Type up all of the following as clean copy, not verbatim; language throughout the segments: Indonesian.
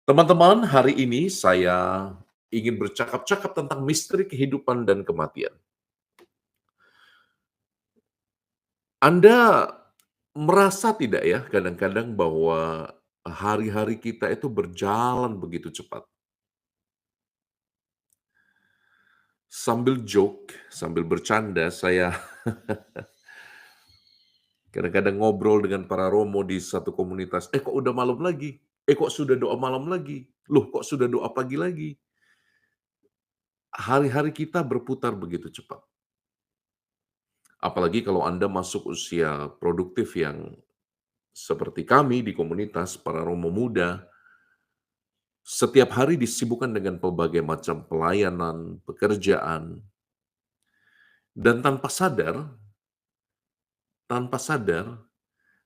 Teman-teman, hari ini saya ingin bercakap-cakap tentang misteri kehidupan dan kematian. Anda merasa tidak ya kadang-kadang bahwa hari-hari kita itu berjalan begitu cepat? Sambil joke, sambil bercanda, saya kadang-kadang ngobrol dengan para romo di satu komunitas, kok udah malam lagi? Kok sudah doa malam lagi? Loh, kok sudah doa pagi lagi?" Hari-hari kita berputar begitu cepat. Apalagi kalau Anda masuk usia produktif yang seperti kami di komunitas para romo muda, setiap hari disibukkan dengan berbagai macam pelayanan, pekerjaan, dan tanpa sadar,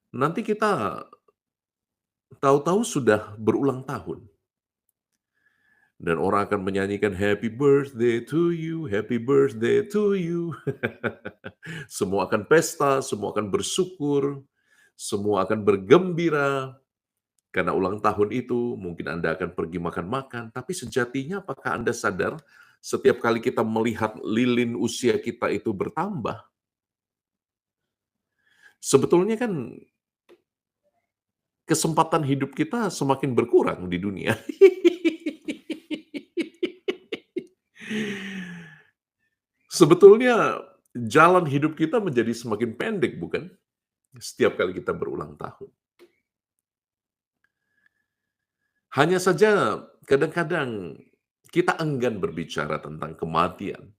nanti kita tahu-tahu sudah berulang tahun. Dan orang akan menyanyikan happy birthday to you, happy birthday to you. Semua akan pesta, semua akan bersyukur, semua akan bergembira. Karena ulang tahun itu mungkin Anda akan pergi makan-makan, tapi sejatinya apakah Anda sadar setiap kali kita melihat lilin usia kita itu bertambah, sebetulnya kan kesempatan hidup kita semakin berkurang di dunia. Sebetulnya jalan hidup kita menjadi semakin pendek, bukan? Setiap kali kita berulang tahun. Hanya saja kadang-kadang kita enggan berbicara tentang kematian.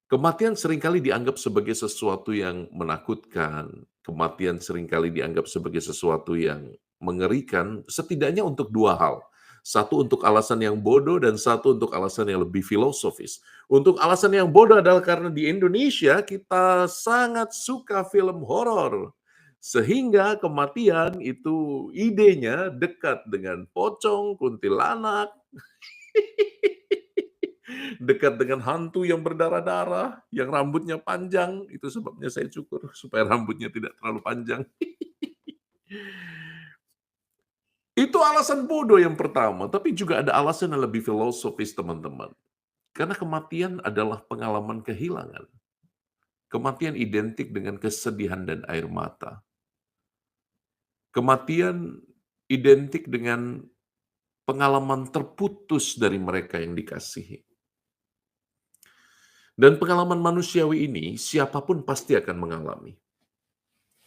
Kematian seringkali dianggap sebagai sesuatu yang menakutkan, kematian seringkali dianggap sebagai sesuatu yang mengerikan, setidaknya untuk dua hal. Satu untuk alasan yang bodoh dan satu untuk alasan yang lebih filosofis. Untuk alasan yang bodoh adalah karena di Indonesia kita sangat suka film horor. Sehingga kematian itu idenya dekat dengan pocong, kuntilanak, dekat dengan hantu yang berdarah-darah, yang rambutnya panjang, itu sebabnya saya cukur, supaya rambutnya tidak terlalu panjang. Itu alasan bodoh yang pertama, tapi juga ada alasan yang lebih filosofis, teman-teman. Karena kematian adalah pengalaman kehilangan. Kematian identik dengan kesedihan dan air mata. Kematian identik dengan pengalaman terputus dari mereka yang dikasihi. Dan pengalaman manusiawi ini siapapun pasti akan mengalami.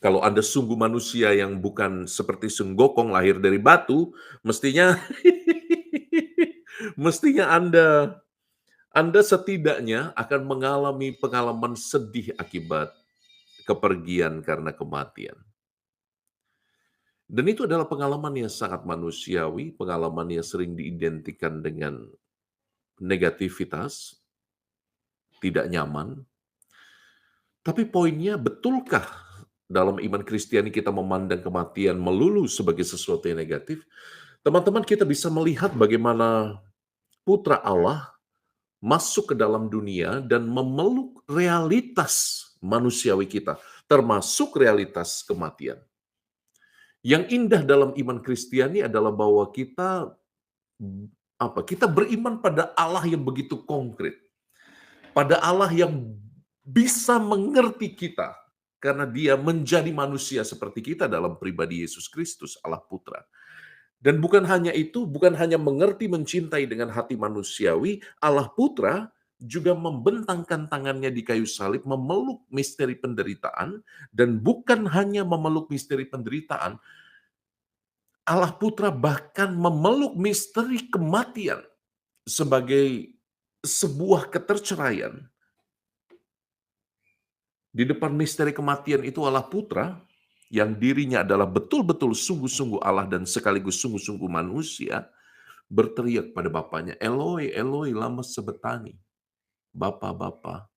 Kalau Anda sungguh manusia yang bukan seperti Sunggokong lahir dari batu, mestinya mestinya Anda setidaknya akan mengalami pengalaman sedih akibat kepergian karena kematian. Dan itu adalah pengalaman yang sangat manusiawi, pengalaman yang sering diidentikan dengan negativitas, tidak nyaman. Tapi poinnya, betulkah dalam iman Kristiani kita memandang kematian melulu sebagai sesuatu yang negatif? Teman-teman, kita bisa melihat bagaimana Putra Allah masuk ke dalam dunia dan memeluk realitas manusiawi kita, termasuk realitas kematian. Yang indah dalam iman Kristiani adalah bahwa kita beriman pada Allah yang begitu konkret, pada Allah yang bisa mengerti kita karena Dia menjadi manusia seperti kita dalam pribadi Yesus Kristus, Allah Putra. Dan bukan hanya itu, bukan hanya mengerti mencintai dengan hati manusiawi, Allah Putra juga membentangkan tangannya di kayu salib, memeluk misteri penderitaan, dan bukan hanya memeluk misteri penderitaan, Allah Putra bahkan memeluk misteri kematian sebagai sebuah keterceraian. Di depan misteri kematian itu Allah Putra, yang dirinya adalah betul-betul sungguh-sungguh Allah dan sekaligus sungguh-sungguh manusia, berteriak pada Bapaknya, Eloi, Eloi, lama sabachthani. Bapa, Bapa,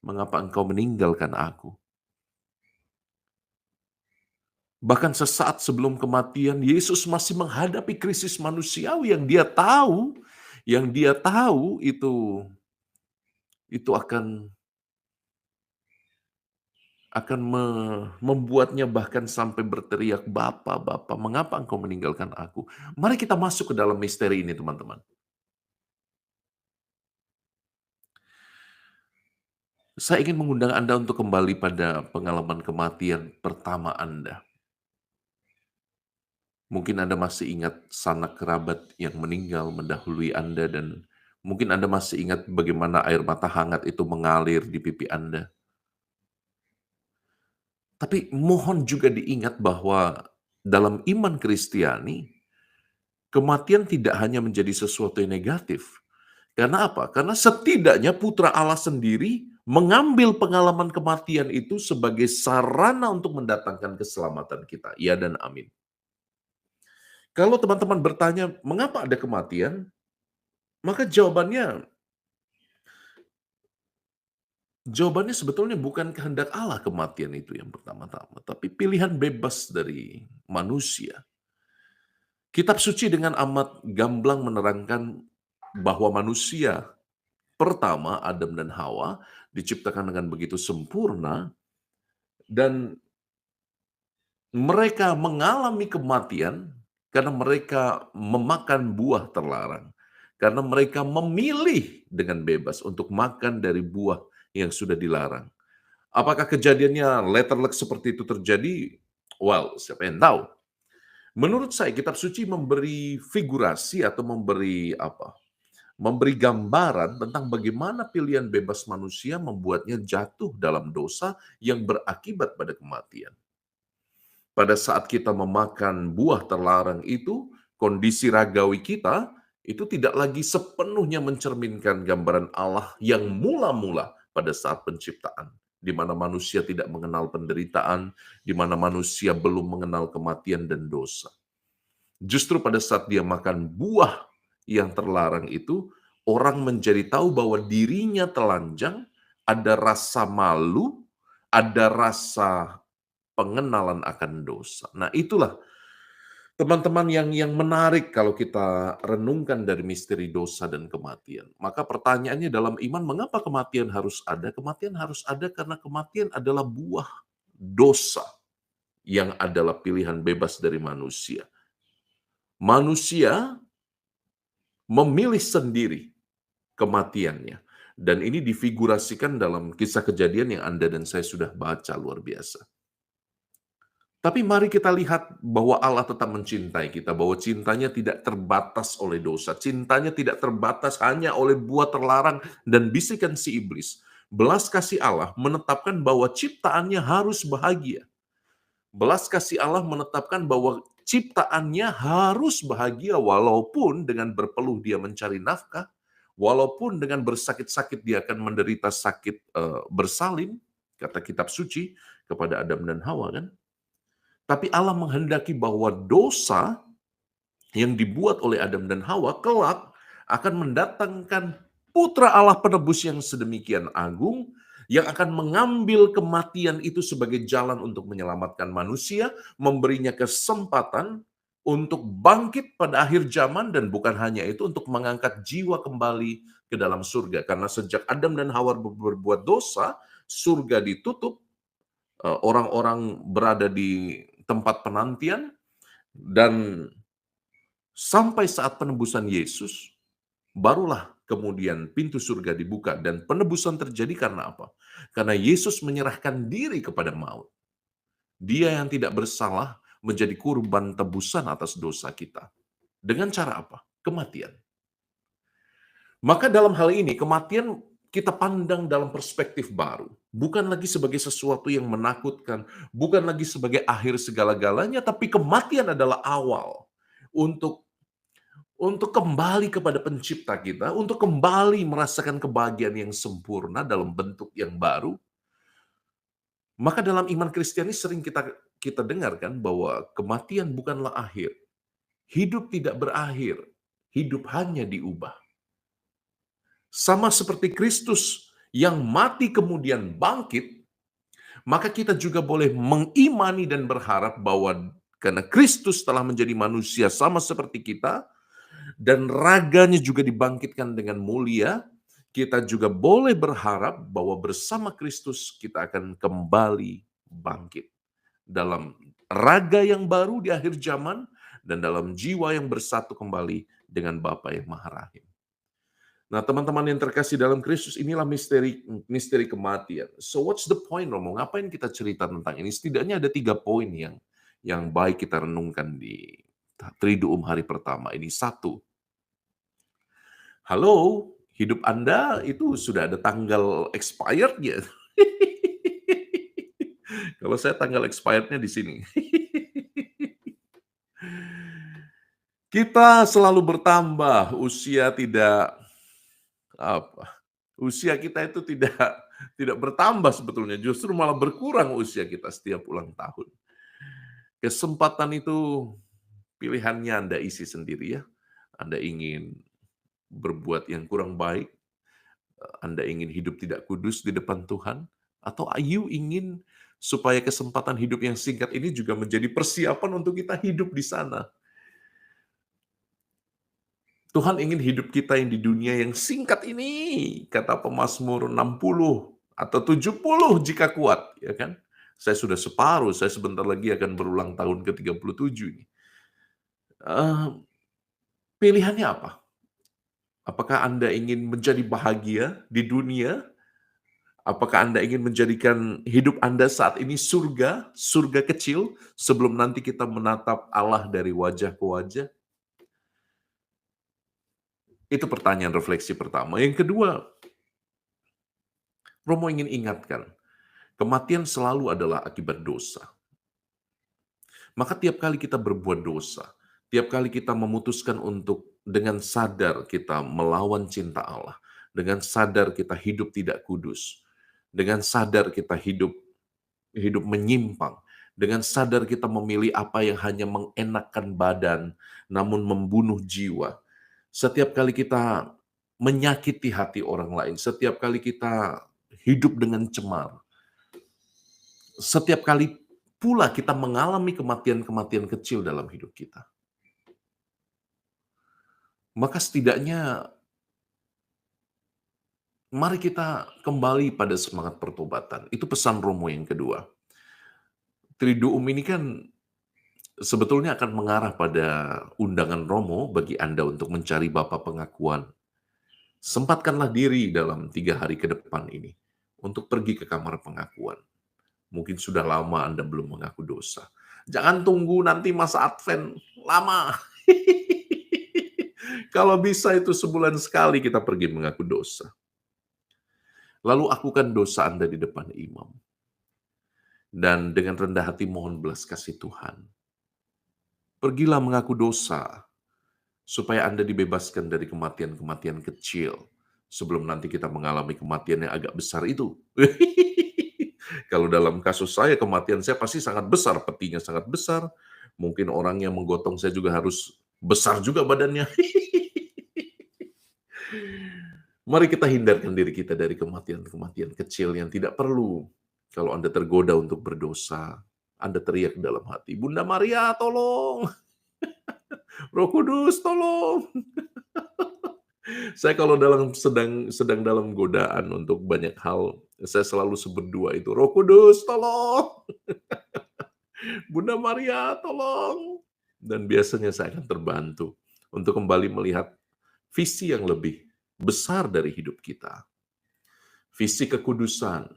mengapa engkau meninggalkan aku? Bahkan sesaat sebelum kematian, Yesus masih menghadapi krisis manusiawi yang dia tahu itu akan akan membuatnya bahkan sampai berteriak, "Bapa, Bapa, mengapa Engkau meninggalkan aku?" Mari kita masuk ke dalam misteri ini, teman-teman. Saya ingin mengundang Anda untuk kembali pada pengalaman kematian pertama Anda. Mungkin Anda masih ingat sanak kerabat yang meninggal mendahului Anda dan mungkin Anda masih ingat bagaimana air mata hangat itu mengalir di pipi Anda. Tapi mohon juga diingat bahwa dalam iman Kristiani, kematian tidak hanya menjadi sesuatu yang negatif. Karena apa? Karena setidaknya Putra Allah sendiri mengambil pengalaman kematian itu sebagai sarana untuk mendatangkan keselamatan kita. Ya dan amin. Kalau teman-teman bertanya, mengapa ada kematian? Maka jawabannya sebetulnya bukan kehendak Allah kematian itu yang pertama-tama, tapi pilihan bebas dari manusia. Kitab suci dengan amat gamblang menerangkan bahwa manusia pertama, Adam dan Hawa, diciptakan dengan begitu sempurna dan mereka mengalami kematian karena mereka memakan buah terlarang. Karena mereka memilih dengan bebas untuk makan dari buah yang sudah dilarang. Apakah kejadiannya letterlek seperti itu terjadi? Well, siapa yang tahu? Menurut saya kitab suci memberi figurasi atau memberi gambaran tentang bagaimana pilihan bebas manusia membuatnya jatuh dalam dosa yang berakibat pada kematian. Pada saat kita memakan buah terlarang itu, kondisi ragawi kita itu tidak lagi sepenuhnya mencerminkan gambaran Allah yang mula-mula pada saat penciptaan, di mana manusia tidak mengenal penderitaan, di mana manusia belum mengenal kematian dan dosa. Justru pada saat dia makan buah yang terlarang itu, orang menjadi tahu bahwa dirinya telanjang, ada rasa malu, ada rasa pengenalan akan dosa. Nah, itulah teman-teman yang menarik kalau kita renungkan dari misteri dosa dan kematian. Maka pertanyaannya dalam iman, mengapa kematian harus ada? Kematian harus ada karena kematian adalah buah dosa yang adalah pilihan bebas dari manusia. Manusia memilih sendiri kematiannya. Dan ini difigurasikan dalam kisah kejadian yang Anda dan saya sudah baca luar biasa. Tapi mari kita lihat bahwa Allah tetap mencintai kita, bahwa cintanya tidak terbatas oleh dosa, cintanya tidak terbatas hanya oleh buah terlarang dan bisikan si iblis. Belas kasih Allah menetapkan bahwa ciptaannya harus bahagia. Belas kasih Allah menetapkan bahwa ciptaannya harus bahagia walaupun dengan berpeluh dia mencari nafkah, walaupun dengan bersakit-sakit dia akan menderita sakit bersalin, kata kitab suci kepada Adam dan Hawa kan. Tapi Allah menghendaki bahwa dosa yang dibuat oleh Adam dan Hawa kelak akan mendatangkan putra Allah penebus yang sedemikian agung yang akan mengambil kematian itu sebagai jalan untuk menyelamatkan manusia, memberinya kesempatan untuk bangkit pada akhir zaman dan bukan hanya itu untuk mengangkat jiwa kembali ke dalam surga. Karena sejak Adam dan Hawa berbuat dosa, surga ditutup, orang-orang berada di tempat penantian, dan sampai saat penebusan Yesus, barulah kemudian pintu surga dibuka dan penebusan terjadi karena apa? Karena Yesus menyerahkan diri kepada maut. Dia yang tidak bersalah menjadi kurban tebusan atas dosa kita. Dengan cara apa? Kematian. Maka dalam hal ini kematian kita pandang dalam perspektif baru. Bukan lagi sebagai sesuatu yang menakutkan, bukan lagi sebagai akhir segala-galanya, tapi kematian adalah awal untuk kembali kepada pencipta kita, untuk kembali merasakan kebahagiaan yang sempurna dalam bentuk yang baru. Maka dalam iman Kristiani sering kita dengarkan bahwa kematian bukanlah akhir. Hidup tidak berakhir, hidup hanya diubah. Sama seperti Kristus yang mati kemudian bangkit, maka kita juga boleh mengimani dan berharap bahwa karena Kristus telah menjadi manusia sama seperti kita, dan raganya juga dibangkitkan dengan mulia, kita juga boleh berharap bahwa bersama Kristus kita akan kembali bangkit dalam raga yang baru di akhir zaman dan dalam jiwa yang bersatu kembali dengan Bapa yang Maha Rahim. Nah, teman-teman yang terkasih dalam Kristus, inilah misteri kematian. So what's the point, Romo? Ngapain kita cerita tentang ini? Setidaknya ada 3 poin yang baik kita renungkan di Triduum hari pertama ini. 1, halo, hidup Anda itu sudah ada tanggal expired-nya. Kalau saya tanggal expired-nya di sini. Kita selalu bertambah, usia kita itu tidak bertambah sebetulnya, justru malah berkurang usia kita setiap ulang tahun. Kesempatan itu pilihannya Anda isi sendiri ya. Anda ingin berbuat yang kurang baik, Anda ingin hidup tidak kudus di depan Tuhan, atau you ingin supaya kesempatan hidup yang singkat ini juga menjadi persiapan untuk kita hidup di sana. Tuhan ingin hidup kita yang di dunia yang singkat ini, kata pemazmur 60 atau 70 jika kuat, ya kan? Saya sudah separuh, saya sebentar lagi akan berulang tahun ke-37 ini. Pilihannya apa? Apakah Anda ingin menjadi bahagia di dunia? Apakah Anda ingin menjadikan hidup Anda saat ini surga kecil, sebelum nanti kita menatap Allah dari wajah ke wajah? Itu pertanyaan refleksi pertama. Yang kedua, Romo ingin ingatkan, kematian selalu adalah akibat dosa. Maka tiap kali kita berbuat dosa, tiap kali kita memutuskan untuk dengan sadar kita melawan cinta Allah, dengan sadar kita hidup tidak kudus, dengan sadar kita hidup menyimpang, dengan sadar kita memilih apa yang hanya mengenakkan badan, namun membunuh jiwa. Setiap kali kita menyakiti hati orang lain, setiap kali kita hidup dengan cemar, setiap kali pula kita mengalami kematian-kematian kecil dalam hidup kita. Maka setidaknya mari kita kembali pada semangat pertobatan. Itu pesan Romo yang kedua. Triduum ini kan sebetulnya akan mengarah pada undangan Romo bagi Anda untuk mencari Bapa pengakuan. Sempatkanlah diri dalam 3 hari ke depan ini untuk pergi ke kamar pengakuan. Mungkin sudah lama Anda belum mengaku dosa. Jangan tunggu nanti masa Advent, lama. Kalau bisa itu sebulan sekali kita pergi mengaku dosa. Lalu akukan dosa Anda di depan imam. Dan dengan rendah hati mohon belas kasih Tuhan. Pergilah mengaku dosa, supaya Anda dibebaskan dari kematian-kematian kecil, sebelum nanti kita mengalami kematian yang agak besar itu. Kalau dalam kasus saya, kematian saya pasti sangat besar, petinya sangat besar. Mungkin orang yang menggotong saya juga harus besar juga badannya. Mari kita hindarkan diri kita dari kematian-kematian kecil yang tidak perlu. Kalau Anda tergoda untuk berdosa, Anda teriak dalam hati, Bunda Maria tolong, Roh Kudus tolong. Saya kalau sedang dalam godaan untuk banyak hal, saya selalu sebut dua itu, Roh Kudus tolong, Bunda Maria tolong. Dan biasanya saya akan terbantu untuk kembali melihat visi yang lebih besar dari hidup kita. Visi kekudusan,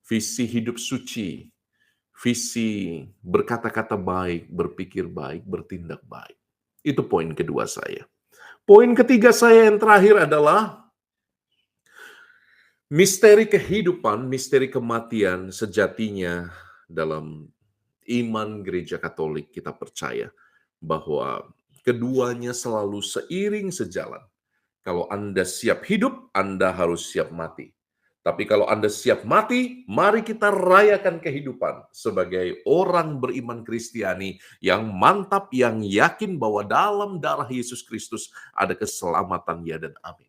visi hidup suci, visi berkata-kata baik, berpikir baik, bertindak baik. Itu poin kedua saya. Poin ketiga saya yang terakhir adalah misteri kehidupan, misteri kematian sejatinya dalam iman Gereja Katolik kita percaya bahwa keduanya selalu seiring sejalan. Kalau Anda siap hidup, Anda harus siap mati. Tapi kalau Anda siap mati, mari kita rayakan kehidupan sebagai orang beriman Kristiani yang mantap, yang yakin bahwa dalam darah Yesus Kristus ada keselamatan, ya dan amin.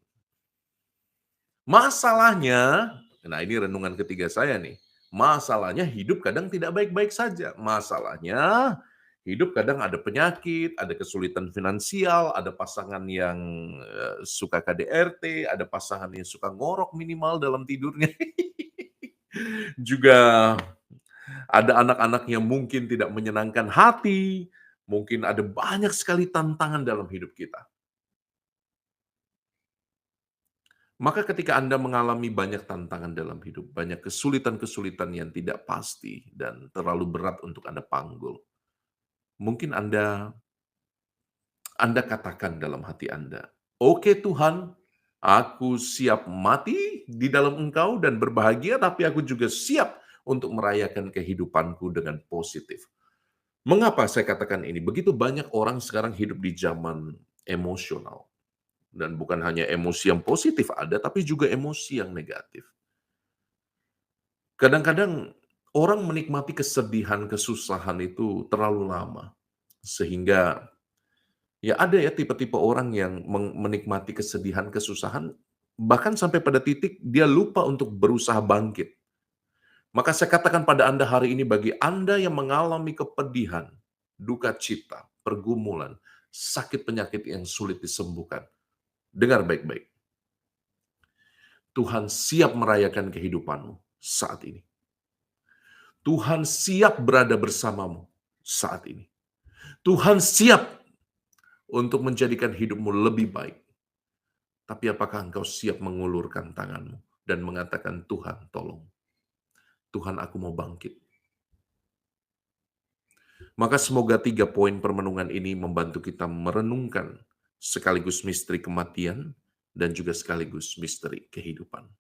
Masalahnya, nah ini renungan ketiga saya nih, masalahnya hidup kadang tidak baik-baik saja. Masalahnya Hidup kadang ada penyakit, ada kesulitan finansial, ada pasangan yang suka KDRT, ada pasangan yang suka ngorok minimal dalam tidurnya. Juga ada anak-anak yang mungkin tidak menyenangkan hati, mungkin ada banyak sekali tantangan dalam hidup kita. Maka ketika Anda mengalami banyak tantangan dalam hidup, banyak kesulitan-kesulitan yang tidak pasti dan terlalu berat untuk Anda panggul, mungkin Anda katakan dalam hati Anda, "Oke Tuhan, aku siap mati di dalam Engkau dan berbahagia, tapi aku juga siap untuk merayakan kehidupanku dengan positif." Mengapa saya katakan ini? Begitu banyak orang sekarang hidup di zaman emosional. Dan bukan hanya emosi yang positif ada, tapi juga emosi yang negatif. Kadang-kadang orang menikmati kesedihan, kesusahan itu terlalu lama. Sehingga ya ada ya tipe-tipe orang yang menikmati kesedihan, kesusahan, bahkan sampai pada titik dia lupa untuk berusaha bangkit. Maka saya katakan pada Anda hari ini, bagi Anda yang mengalami kepedihan, duka cita, pergumulan, sakit penyakit yang sulit disembuhkan, dengar baik-baik. Tuhan siap merayakan kehidupanmu saat ini. Tuhan siap berada bersamamu saat ini. Tuhan siap untuk menjadikan hidupmu lebih baik. Tapi apakah engkau siap mengulurkan tanganmu dan mengatakan, Tuhan tolong. Tuhan aku mau bangkit. Maka semoga 3 poin permenungan ini membantu kita merenungkan sekaligus misteri kematian dan juga sekaligus misteri kehidupan.